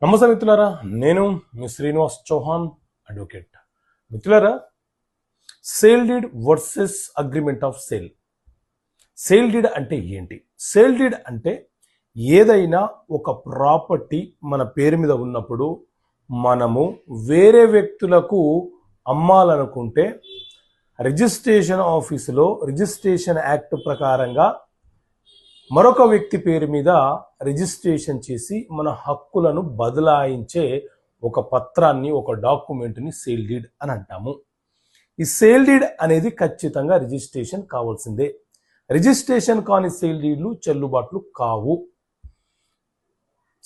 నమస్తే మిత్రులారా, నేను మీ శ్రీనివాస్ చౌహాన్ అడ్వకేట్. మిత్రులారా, sale deed versus agreement of sale. Sale deed అంటే ఏంటి? సేల్ డీడ్ అంటే ఏదైనా ఒక ప్రాపర్టీ మన పేరు మీద ఉన్నప్పుడు మనము వేరే వ్యక్తులకు అమ్మాలనుకుంటే రిజిస్ట్రేషన్ ఆఫీసులో రిజిస్ట్రేషన్ యాక్ట్ ప్రకారంగా మరొక వ్యక్తి పేరు మీద రిజిస్ట్రేషన్ చేసి మన హక్కులను బదలాయించే ఒక పత్రాన్ని, ఒక డాక్యుమెంట్ని సేల్ డీడ్ అని అంటాము. ఈ సేల్ డీడ్ అనేది ఖచ్చితంగా రిజిస్ట్రేషన్ కావాల్సిందే. రిజిస్ట్రేషన్ కాని సేల్ డీడ్లు చెల్లుబాట్లు కావు.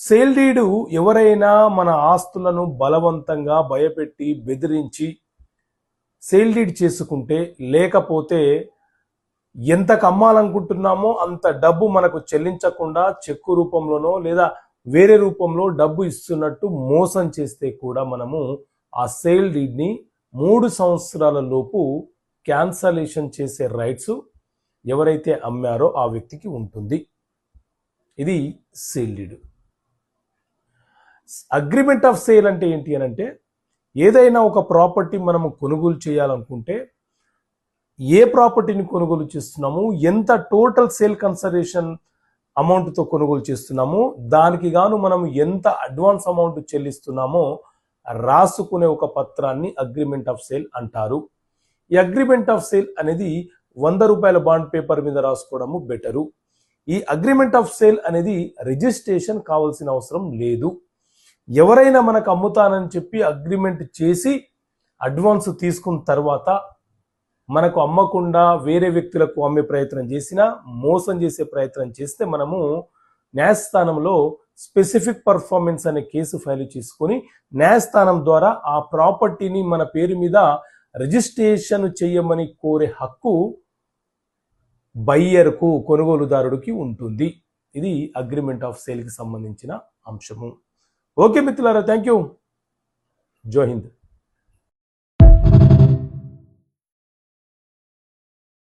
సేల్ డీడు ఎవరైనా మన ఆస్తులను బలవంతంగా భయపెట్టి బెదిరించి సేల్ డీడ్ చేసుకుంటే, లేకపోతే ఎంతకు అమ్మాలనుకుంటున్నామో అంత డబ్బు మనకు చెల్లించకుండా చెక్కు రూపంలోనో లేదా వేరే రూపంలో డబ్బు ఇస్తున్నట్టు మోసం చేస్తే కూడా మనము ఆ సేల్ డీడ్ని 3 సంవత్సరాల లోపు క్యాన్సలేషన్ చేసే రైట్స్ ఎవరైతే అమ్మారో ఆ వ్యక్తికి ఉంటుంది. ఇది sale deed. Agreement of sale అంటే ఏంటి అని అంటే, ఏదైనా ఒక ప్రాపర్టీ మనము కొనుగోలు చేయాలనుకుంటే, ఏ ప్రాపర్టీని కొనుగోలు చేస్తున్నాము, ఎంత టోటల్ సేల్ కన్సిడరేషన్ అమౌంట్తో కొనుగోలు చేస్తున్నాము, దానికి గాను మనం ఎంత అడ్వాన్స్ అమౌంట్ చెల్లిస్తున్నామో రాసుకునే ఒక పత్రాన్ని అగ్రిమెంట్ ఆఫ్ సేల్ అంటారు. ఈ అగ్రిమెంట్ ఆఫ్ సేల్ అనేది 100 రూపాయల బాండ్ పేపర్ మీద రాసుకోవడము బెటరు. ఈ అగ్రిమెంట్ ఆఫ్ సేల్ అనేది రిజిస్ట్రేషన్ కావాల్సిన అవసరం లేదు. ఎవరైనా మనకు అమ్ముతానని చెప్పి అగ్రిమెంట్ చేసి అడ్వాన్స్ తీసుకున్న తర్వాత మనకు అమ్మకుండా వేరే వ్యక్తులకు అమ్మే ప్రయత్నం చేసినా, మోసం చేసే ప్రయత్నం చేస్తే మనము న్యాయస్థానంలో స్పెసిఫిక్ పర్ఫార్మెన్స్ అనే కేసు ఫైల్ చేసుకొని న్యాయస్థానం ద్వారా ఆ ప్రాపర్టీని మన పేరు మీద రిజిస్ట్రేషన్ చేయమని కోరే హక్కు బయ్యర్కు, కొనుగోలుదారుడికి ఉంటుంది. ఇది అగ్రిమెంట్ ఆఫ్ సేల్కి సంబంధించిన అంశము. ఓకే మిత్రులారా, థ్యాంక్ యూ. జై హింద్.